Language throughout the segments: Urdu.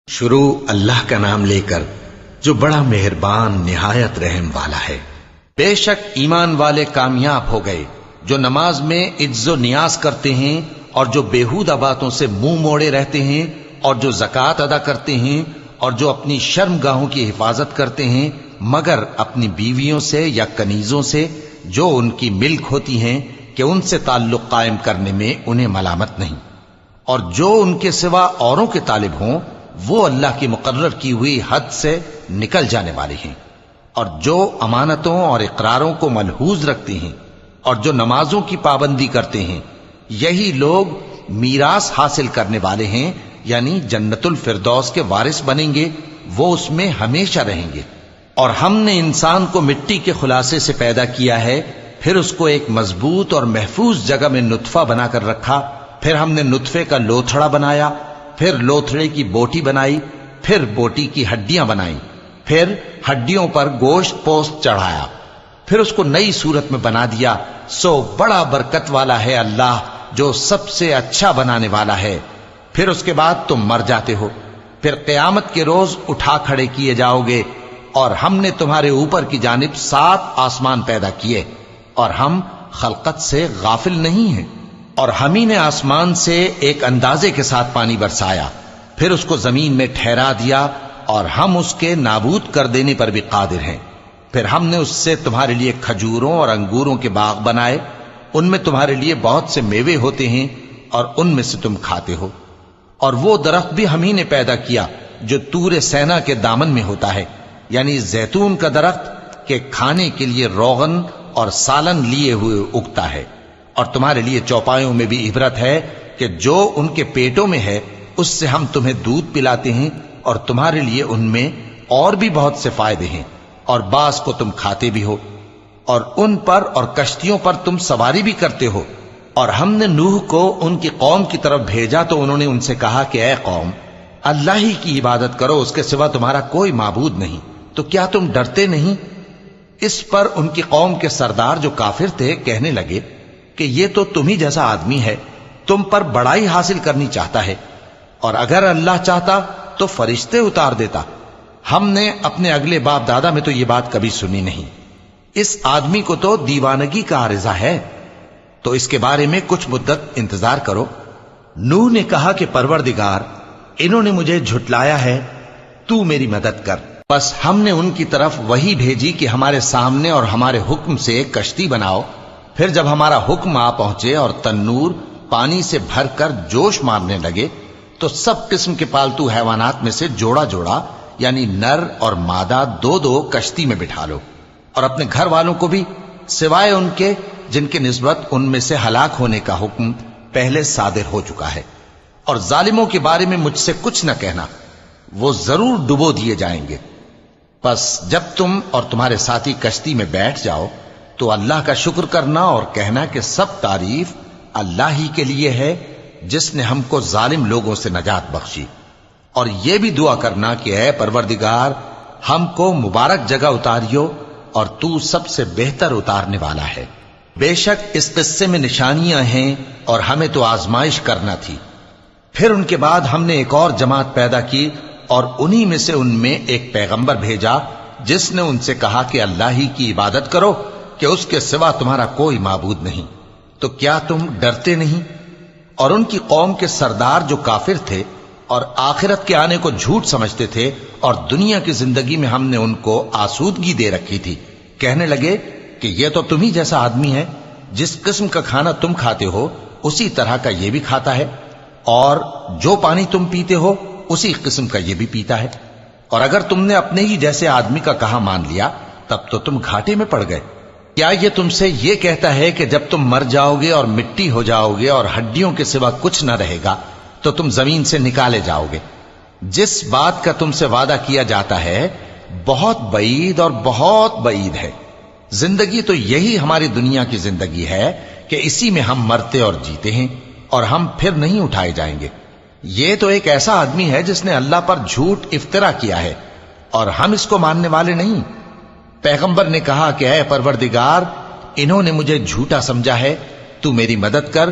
شروع اللہ کا نام لے کر جو بڑا مہربان نہایت رحم والا ہے۔ بے شک ایمان والے کامیاب ہو گئے جو نماز میں عجز و نیاز کرتے ہیں اور جو بیہودہ باتوں سے منہ موڑے رہتے ہیں اور جو زکوٰۃ ادا کرتے ہیں اور جو اپنی شرم گاہوں کی حفاظت کرتے ہیں مگر اپنی بیویوں سے یا کنیزوں سے جو ان کی ملک ہوتی ہیں کہ ان سے تعلق قائم کرنے میں انہیں ملامت نہیں، اور جو ان کے سوا اوروں کے طالب ہوں وہ اللہ کی مقرر کی ہوئی حد سے نکل جانے والے ہیں، اور جو امانتوں اور اقراروں کو ملحوظ رکھتے ہیں اور جو نمازوں کی پابندی کرتے ہیں یہی لوگ میراث حاصل کرنے والے ہیں، یعنی جنت الفردوس کے وارث بنیں گے، وہ اس میں ہمیشہ رہیں گے۔ اور ہم نے انسان کو مٹی کے خلاصے سے پیدا کیا ہے، پھر اس کو ایک مضبوط اور محفوظ جگہ میں نطفہ بنا کر رکھا، پھر ہم نے نطفے کا لوتھڑا بنایا، پھر لوتھڑے کی بوٹی بنائی، پھر بوٹی کی ہڈیاں بنائیں، پھر ہڈیوں پر گوشت پوست چڑھایا، پھر اس کو نئی صورت میں بنا دیا۔ سو بڑا برکت والا ہے اللہ جو سب سے اچھا بنانے والا ہے۔ پھر اس کے بعد تم مر جاتے ہو، پھر قیامت کے روز اٹھا کھڑے کیے جاؤ گے، اور ہم نے تمہارے اوپر کی جانب 7 آسمان پیدا کیے، اور ہم خلقت سے غافل نہیں ہیں۔ اور ہم ہی نے آسمان سے ایک اندازے کے ساتھ پانی برسایا، پھر اس کو زمین میں ٹھہرا دیا، اور ہم اس کے نابود کر دینے پر بھی قادر ہیں۔ پھر ہم نے اس سے تمہارے لیے کھجوروں اور انگوروں کے باغ بنائے، ان میں تمہارے لیے بہت سے میوے ہوتے ہیں اور ان میں سے تم کھاتے ہو۔ اور وہ درخت بھی ہم ہی نے پیدا کیا جو طور سینا کے دامن میں ہوتا ہے، یعنی زیتون کا درخت کہ کھانے کے لیے روغن اور سالن لیے ہوئے اگتا ہے، اور تمہارے لیے چوپایوں میں بھی عبرت ہے کہ جو ان کے پیٹوں میں ہے اس سے ہم تمہیں دودھ پلاتے ہیں، اور تمہارے لیے ان میں اور بھی بہت سے فائدے ہیں، اور بعض کو تم کھاتے بھی ہو، اور ان پر اور کشتیوں پر تم سواری بھی کرتے ہو۔ اور ہم نے نوح کو ان کی قوم کی طرف بھیجا تو انہوں نے ان سے کہا کہ اے قوم، اللہ ہی کی عبادت کرو، اس کے سوا تمہارا کوئی معبود نہیں، تو کیا تم ڈرتے نہیں؟ اس پر ان کی قوم کے سردار جو کافر تھے کہنے لگے کہ یہ تو تم ہی جیسا آدمی ہے، تم پر بڑائی حاصل کرنی چاہتا ہے، اور اگر اللہ چاہتا تو فرشتے اتار دیتا۔ ہم نے اپنے اگلے باپ دادا میں تو یہ بات کبھی سنی نہیں، اس آدمی کو تو دیوانگی کا عارضہ ہے، تو اس کے بارے میں کچھ مدت انتظار کرو۔ نوح نے کہا کہ پروردگار، انہوں نے مجھے جھٹلایا ہے، تو میری مدد کر۔ بس ہم نے ان کی طرف وحی بھیجی کہ ہمارے سامنے اور ہمارے حکم سے ایک کشتی بناؤ، پھر جب ہمارا حکم آ پہنچے اور تنور پانی سے بھر کر جوش مارنے لگے تو سب قسم کے پالتو حیوانات میں سے جوڑا جوڑا یعنی نر اور مادہ 2 کشتی میں بٹھا لو، اور اپنے گھر والوں کو بھی سوائے ان کے جن کے نسبت ان میں سے ہلاک ہونے کا حکم پہلے صادر ہو چکا ہے۔ اور ظالموں کے بارے میں مجھ سے کچھ نہ کہنا، وہ ضرور ڈبو دیے جائیں گے۔ پس جب تم اور تمہارے ساتھی کشتی میں بیٹھ جاؤ تو اللہ کا شکر کرنا اور کہنا کہ سب تعریف اللہ ہی کے لیے ہے جس نے ہم کو ظالم لوگوں سے نجات بخشی، اور یہ بھی دعا کرنا کہ اے پروردگار ہم کو مبارک جگہ اتاریو اور تو سب سے بہتر اتارنے والا ہے۔ بے شک اس قصے میں نشانیاں ہیں اور ہمیں تو آزمائش کرنا تھی۔ پھر ان کے بعد ہم نے ایک اور جماعت پیدا کی اور انہی میں سے ان میں ایک پیغمبر بھیجا جس نے ان سے کہا کہ اللہ ہی کی عبادت کرو کہ اس کے سوا تمہارا کوئی معبود نہیں، تو کیا تم ڈرتے نہیں؟ اور ان کی قوم کے سردار جو کافر تھے اور آخرت کے آنے کو جھوٹ سمجھتے تھے اور دنیا کی زندگی میں ہم نے ان کو آسودگی دے رکھی تھی، کہنے لگے کہ یہ تو تم ہی جیسا آدمی ہے، جس قسم کا کھانا تم کھاتے ہو اسی طرح کا یہ بھی کھاتا ہے، اور جو پانی تم پیتے ہو اسی قسم کا یہ بھی پیتا ہے، اور اگر تم نے اپنے ہی جیسے آدمی کا کہا مان لیا تب تو تم گھاٹے میں پڑ گئے۔ کیا یہ تم سے یہ کہتا ہے کہ جب تم مر جاؤ گے اور مٹی ہو جاؤ گے اور ہڈیوں کے سوا کچھ نہ رہے گا تو تم زمین سے نکالے جاؤ گے؟ جس بات کا تم سے وعدہ کیا جاتا ہے بہت بعید اور بہت بعید ہے۔ زندگی تو یہی ہماری دنیا کی زندگی ہے کہ اسی میں ہم مرتے اور جیتے ہیں، اور ہم پھر نہیں اٹھائے جائیں گے۔ یہ تو ایک ایسا آدمی ہے جس نے اللہ پر جھوٹ افطرا کیا ہے، اور ہم اس کو ماننے والے نہیں۔ پیغمبر نے کہا کہ اے پروردگار، انہوں نے مجھے جھوٹا سمجھا ہے، تو میری مدد کر۔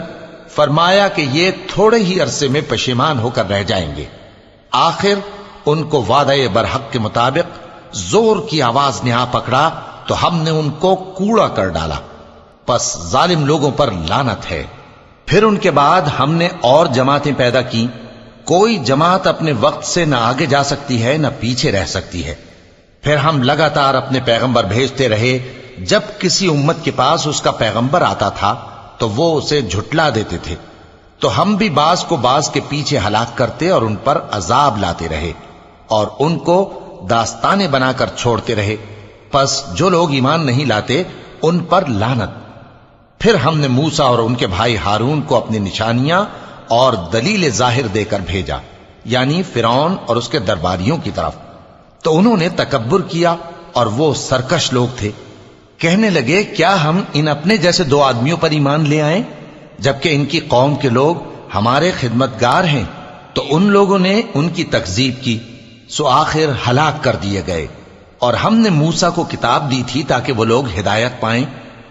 فرمایا کہ یہ تھوڑے ہی عرصے میں پشیمان ہو کر رہ جائیں گے، آخر ان کو وعدہ برحق کے مطابق زور کی آواز نے آ پکڑا تو ہم نے ان کو کوڑا کر ڈالا، پس ظالم لوگوں پر لعنت ہے۔ پھر ان کے بعد ہم نے اور جماعتیں پیدا کی، کوئی جماعت اپنے وقت سے نہ آگے جا سکتی ہے نہ پیچھے رہ سکتی ہے۔ پھر ہم لگاتار اپنے پیغمبر بھیجتے رہے، جب کسی امت کے پاس اس کا پیغمبر آتا تھا تو وہ اسے جھٹلا دیتے تھے، تو ہم بھی بعض کو بعض کے پیچھے ہلاک کرتے اور ان پر عذاب لاتے رہے اور ان کو داستانیں بنا کر چھوڑتے رہے، پس جو لوگ ایمان نہیں لاتے ان پر لعنت۔ پھر ہم نے موسیٰ اور ان کے بھائی ہارون کو اپنی نشانیاں اور دلیل ظاہر دے کر بھیجا، یعنی فرعون اور اس کے درباریوں کی طرف، تو انہوں نے تکبر کیا اور وہ سرکش لوگ تھے۔ کہنے لگے کیا ہم ان اپنے جیسے دو آدمیوں پر ایمان لے آئیں جبکہ ان کی قوم کے لوگ ہمارے خدمتگار ہیں؟ تو ان لوگوں نے ان کی تکذیب کی، سو آخر ہلاک کر دیے گئے۔ اور ہم نے موسیٰ کو کتاب دی تھی تاکہ وہ لوگ ہدایت پائیں،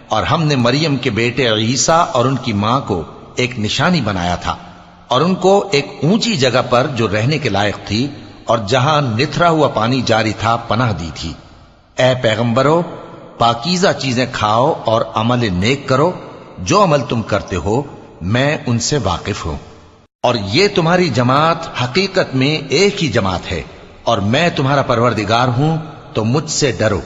اور ہم نے مریم کے بیٹے عیسیٰ اور ان کی ماں کو ایک نشانی بنایا تھا اور ان کو ایک اونچی جگہ پر جو رہنے کے لائق تھی اور جہاں نتھرا ہوا پانی جاری تھا پناہ دی تھی۔ اے پیغمبرو، پاکیزہ چیزیں کھاؤ اور عمل نیک کرو، جو عمل تم کرتے ہو میں ان سے واقف ہوں، اور یہ تمہاری جماعت حقیقت میں ایک ہی جماعت ہے اور میں تمہارا پروردگار ہوں، تو مجھ سے ڈرو۔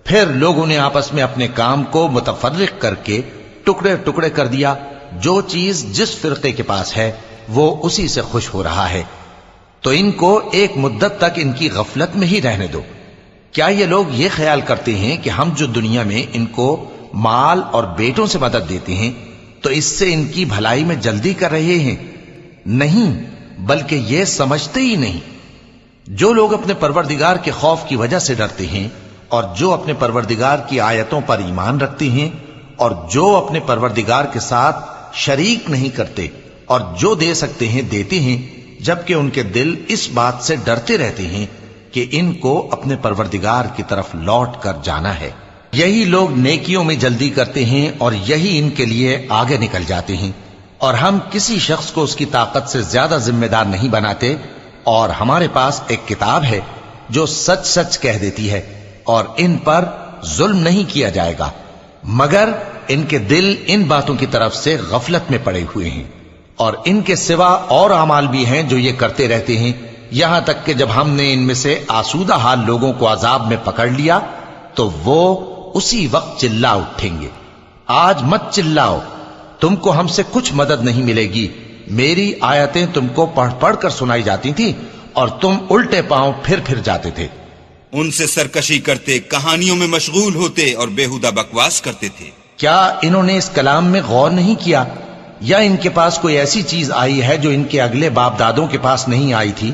پھر لوگوں نے آپس میں اپنے کام کو متفرق کر کے ٹکڑے ٹکڑے کر دیا، جو چیز جس فرقے کے پاس ہے وہ اسی سے خوش ہو رہا ہے، تو ان کو ایک مدت تک ان کی غفلت میں ہی رہنے دو۔ کیا یہ لوگ یہ خیال کرتے ہیں کہ ہم جو دنیا میں ان کو مال اور بیٹوں سے مدد دیتے ہیں تو اس سے ان کی بھلائی میں جلدی کر رہے ہیں؟ نہیں، بلکہ یہ سمجھتے ہی نہیں۔ جو لوگ اپنے پروردگار کے خوف کی وجہ سے ڈرتے ہیں اور جو اپنے پروردگار کی آیتوں پر ایمان رکھتے ہیں اور جو اپنے پروردگار کے ساتھ شریک نہیں کرتے اور جو دے سکتے ہیں دیتے ہیں، جبکہ ان کے دل اس بات سے ڈرتے رہتے ہیں کہ ان کو اپنے پروردگار کی طرف لوٹ کر جانا ہے، یہی لوگ نیکیوں میں جلدی کرتے ہیں اور یہی ان کے لیے آگے نکل جاتے ہیں۔ اور ہم کسی شخص کو اس کی طاقت سے زیادہ ذمہ دار نہیں بناتے، اور ہمارے پاس ایک کتاب ہے جو سچ سچ کہہ دیتی ہے، اور ان پر ظلم نہیں کیا جائے گا، مگر ان کے دل ان باتوں کی طرف سے غفلت میں پڑے ہوئے ہیں۔ اور ان کے سوا اور اعمال بھی ہیں جو یہ کرتے رہتے ہیں، یہاں تک کہ جب ہم نے ان میں سے آسودہ حال لوگوں کو عذاب میں پکڑ لیا تو وہ اسی وقت چلا اٹھیں گے۔ آج مت چلاؤ، تم کو ہم سے کچھ مدد نہیں ملے گی، میری آیتیں تم کو پڑھ پڑھ کر سنائی جاتی تھی اور تم الٹے پاؤں پھر جاتے تھے۔ ان سے سرکشی کرتے، کہانیوں میں مشغول ہوتے اور بیہودہ بکواس کرتے تھے۔ کیا انہوں نے اس کلام میں غور نہیں کیا، یا ان کے پاس کوئی ایسی چیز آئی ہے جو ان کے اگلے باپ دادوں کے پاس نہیں آئی تھی،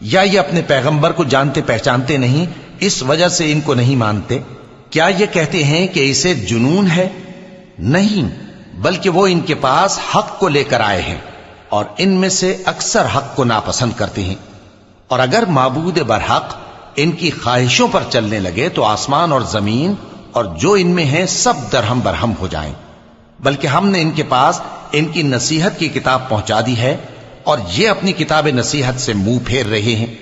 یا یہ اپنے پیغمبر کو جانتے پہچانتے نہیں اس وجہ سے ان کو نہیں مانتے؟ کیا یہ کہتے ہیں کہ اسے جنون ہے؟ نہیں، بلکہ وہ ان کے پاس حق کو لے کر آئے ہیں اور ان میں سے اکثر حق کو ناپسند کرتے ہیں۔ اور اگر معبود برحق ان کی خواہشوں پر چلنے لگے تو آسمان اور زمین اور جو ان میں ہیں سب درہم برہم ہو جائیں، بلکہ ہم نے ان کے پاس ان کی نصیحت کی کتاب پہنچا دی ہے اور یہ اپنی کتاب نصیحت سے منہ پھیر رہے ہیں۔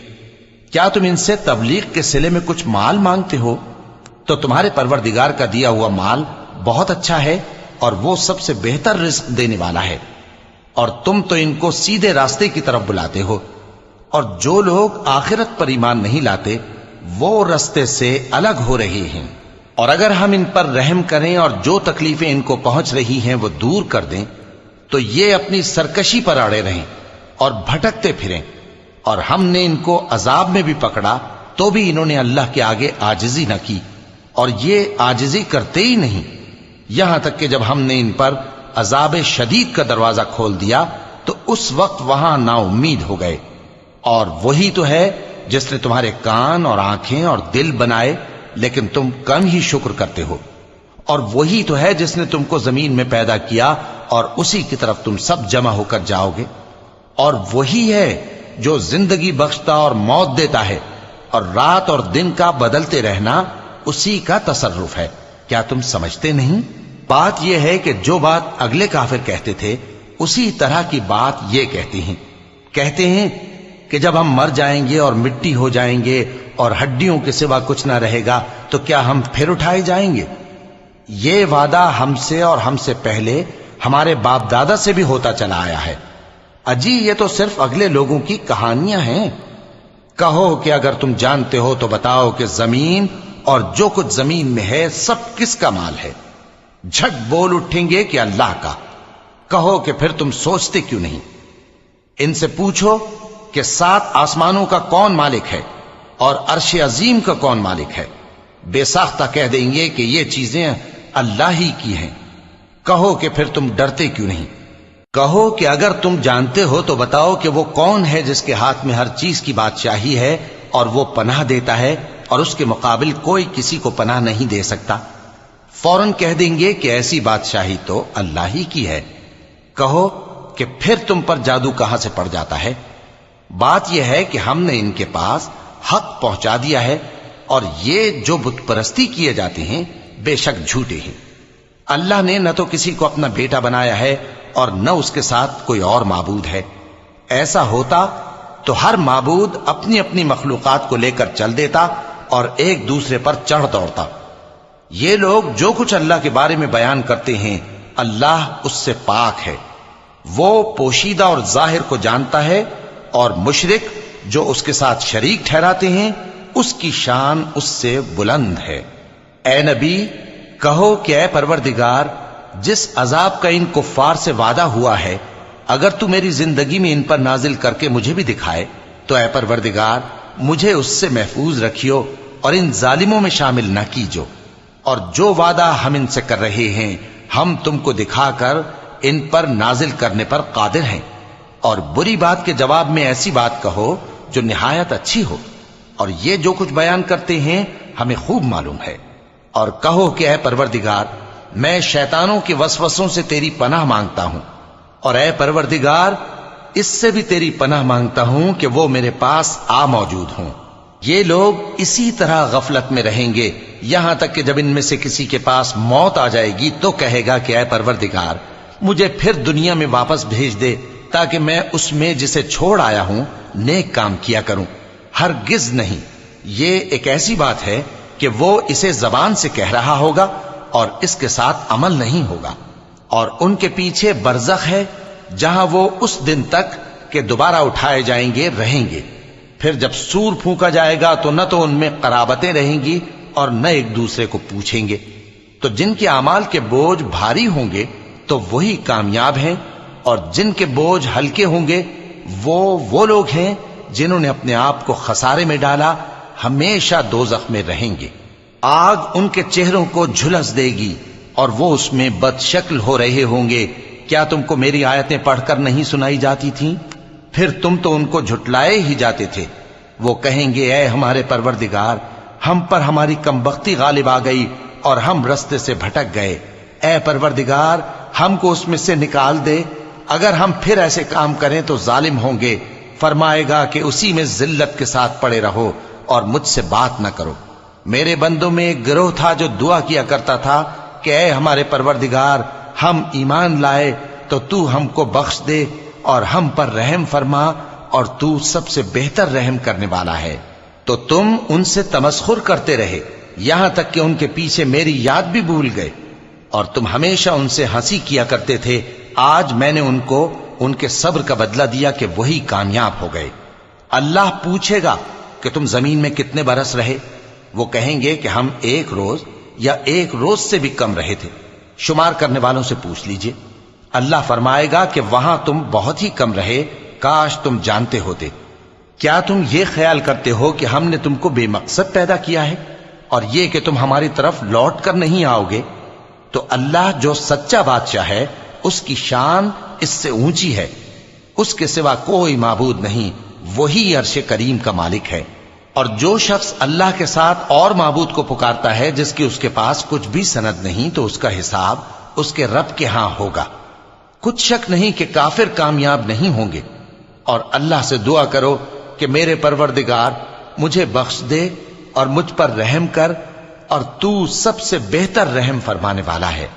کیا تم ان سے تبلیغ کے صلے میں کچھ مال مانگتے ہو؟ تو تمہارے پروردگار کا دیا ہوا مال بہت اچھا ہے اور وہ سب سے بہتر رزق دینے والا ہے، اور تم تو ان کو سیدھے راستے کی طرف بلاتے ہو۔ اور جو لوگ آخرت پر ایمان نہیں لاتے وہ راستے سے الگ ہو رہے ہیں۔ اور اگر ہم ان پر رحم کریں اور جو تکلیفیں ان کو پہنچ رہی ہیں وہ دور کر دیں تو یہ اپنی سرکشی پر اڑے رہیں اور بھٹکتے پھریں، اور ہم نے ان کو عذاب میں بھی پکڑا تو بھی انہوں نے اللہ کے آگے عاجزی نہ کی، اور یہ عاجزی کرتے ہی نہیں، یہاں تک کہ جب ہم نے ان پر عذاب شدید کا دروازہ کھول دیا تو اس وقت وہاں نا امید ہو گئے۔ اور وہی تو ہے جس نے تمہارے کان اور آنکھیں اور دل بنائے، لیکن تم کم ہی شکر کرتے ہو۔ اور وہی تو ہے جس نے تم کو زمین میں پیدا کیا اور اسی کی طرف تم سب جمع ہو کر جاؤ گے۔ اور وہی ہے جو زندگی بخشتا اور موت دیتا ہے، اور رات اور دن کا بدلتے رہنا اسی کا تصرف ہے۔ کیا تم سمجھتے نہیں؟ بات یہ ہے کہ جو بات اگلے کافر کہتے تھے اسی طرح کی بات یہ کہتے ہیں کہ جب ہم مر جائیں گے اور مٹی ہو جائیں گے اور ہڈیوں کے سوا کچھ نہ رہے گا تو کیا ہم پھر اٹھائے جائیں گے؟ یہ وعدہ ہم سے اور ہم سے پہلے ہمارے باپ دادا سے بھی ہوتا چلا آیا ہے۔ اجی یہ تو صرف اگلے لوگوں کی کہانیاں ہیں۔ کہو کہ اگر تم جانتے ہو تو بتاؤ کہ زمین اور جو کچھ زمین میں ہے سب کس کا مال ہے؟ جھٹ بول اٹھیں گے کہ اللہ کا۔ کہو کہ پھر تم سوچتے کیوں نہیں؟ ان سے پوچھو کہ 7 آسمانوں کا کون مالک ہے اور عرش عظیم کا کون مالک ہے؟ بے ساختہ کہہ دیں گے کہ یہ چیزیں اللہ ہی کی ہیں۔ کہو کہ پھر تم ڈرتے کیوں نہیں؟ کہو کہ اگر تم جانتے ہو تو بتاؤ کہ وہ کون ہے جس کے ہاتھ میں ہر چیز کی بادشاہی ہے اور وہ پناہ دیتا ہے اور اس کے مقابل کوئی کسی کو پناہ نہیں دے سکتا؟ فوراً کہہ دیں گے کہ ایسی بادشاہی تو اللہ ہی کی ہے۔ کہو کہ پھر تم پر جادو کہاں سے پڑ جاتا ہے؟ بات یہ ہے کہ ہم نے ان کے پاس حق پہنچا دیا ہے اور یہ جو بت پرستی کیے جاتے ہیں بے شک جھوٹے ہیں۔ اللہ نے نہ تو کسی کو اپنا بیٹا بنایا ہے اور نہ اس کے ساتھ کوئی اور معبود ہے۔ ایسا ہوتا تو ہر معبود اپنی اپنی مخلوقات کو لے کر چل دیتا اور ایک دوسرے پر چڑھ دوڑتا۔ یہ لوگ جو کچھ اللہ کے بارے میں بیان کرتے ہیں اللہ اس سے پاک ہے، وہ پوشیدہ اور ظاہر کو جانتا ہے، اور مشرک جو اس کے ساتھ شریک ٹھہراتے ہیں اس کی شان اس سے بلند ہے۔ اے نبی کہو کہ اے پروردگار، جس عذاب کا ان کفار سے وعدہ ہوا ہے اگر تو میری زندگی میں ان پر نازل کر کے مجھے بھی دکھائے تو اے پروردگار مجھے اس سے محفوظ رکھیو اور ان ظالموں میں شامل نہ کیجو، اور جو وعدہ ہم ان سے کر رہے ہیں ہم تم کو دکھا کر ان پر نازل کرنے پر قادر ہیں۔ اور بری بات کے جواب میں ایسی بات کہو جو نہایت اچھی ہو، اور یہ جو کچھ بیان کرتے ہیں ہمیں خوب معلوم ہے۔ اور کہو کہ اے پروردگار میں شیطانوں کے وسوسوں سے تیری پناہ مانگتا ہوں، اور اے پروردگار اس سے بھی تیری پناہ مانگتا ہوں کہ وہ میرے پاس آ موجود ہوں۔ یہ لوگ اسی طرح غفلت میں رہیں گے یہاں تک کہ جب ان میں سے کسی کے پاس موت آ جائے گی تو کہے گا کہ اے پروردگار مجھے پھر دنیا میں واپس بھیج دے تاکہ میں اس میں جسے چھوڑ آیا ہوں نیک کام کیا کروں۔ ہرگز نہیں، یہ ایک ایسی بات ہے کہ وہ اسے زبان سے کہہ رہا ہوگا اور اس کے ساتھ عمل نہیں ہوگا۔ اور ان کے پیچھے برزخ ہے جہاں وہ اس دن تک کہ دوبارہ اٹھائے جائیں گے رہیں گے۔ پھر جب سور پھونکا جائے گا تو نہ تو ان میں قرابتیں رہیں گی اور نہ ایک دوسرے کو پوچھیں گے۔ تو جن کے اعمال کے بوجھ بھاری ہوں گے تو وہی کامیاب ہیں، اور جن کے بوجھ ہلکے ہوں گے وہ لوگ ہیں جنہوں نے اپنے آپ کو خسارے میں ڈالا، ہمیشہ دوزخ میں رہیں گے۔ آگ ان کے چہروں کو جھلس دے گی اور وہ اس میں بد شکل ہو رہے ہوں گے۔ کیا تم کو میری آیتیں پڑھ کر نہیں سنائی جاتی تھیں؟ پھر تم تو ان کو جھٹلائے ہی جاتے تھے۔ وہ کہیں گے اے ہمارے پروردگار ہم پر ہماری کمبختی غالب آ گئی اور ہم رستے سے بھٹک گئے، اے پروردگار ہم کو اس میں سے نکال دے، اگر ہم پھر ایسے کام کریں تو ظالم ہوں گے۔ فرمائے گا کہ اسی میں ذلت کے ساتھ پڑے رہو اور مجھ سے بات نہ کرو۔ میرے بندوں میں ایک گروہ تھا جو دعا کیا کرتا تھا کہ اے ہمارے پروردگار ہم ایمان لائے تو تو ہم کو بخش دے اور ہم پر رحم فرما، اور تو سب سے بہتر رحم کرنے والا ہے۔ تو تم ان سے تمسخر کرتے رہے یہاں تک کہ ان کے پیچھے میری یاد بھی بھول گئے، اور تم ہمیشہ ان سے ہنسی کیا کرتے تھے۔ آج میں نے ان کو ان کے صبر کا بدلہ دیا کہ وہی کامیاب ہو گئے۔ اللہ پوچھے گا کہ تم زمین میں کتنے برس رہے؟ وہ کہیں گے کہ ہم 1 روز یا 1 روز سے بھی کم رہے تھے، شمار کرنے والوں سے پوچھ لیجئے۔ اللہ فرمائے گا کہ وہاں تم بہت ہی کم رہے، کاش تم جانتے ہوتے۔ کیا تم یہ خیال کرتے ہو کہ ہم نے تم کو بے مقصد پیدا کیا ہے اور یہ کہ تم ہماری طرف لوٹ کر نہیں آؤ گے؟ تو اللہ جو سچا بادشاہ ہے اس کی شان اس سے اونچی ہے، اس کے سوا کوئی معبود نہیں، وہی عرش کریم کا مالک ہے۔ اور جو شخص اللہ کے ساتھ اور معبود کو پکارتا ہے جس کی اس کے پاس کچھ بھی سند نہیں تو اس کا حساب اس کے رب کے ہاں ہوگا۔ کچھ شک نہیں کہ کافر کامیاب نہیں ہوں گے۔ اور اللہ سے دعا کرو کہ میرے پروردگار مجھے بخش دے اور مجھ پر رحم کر، اور تو سب سے بہتر رحم فرمانے والا ہے۔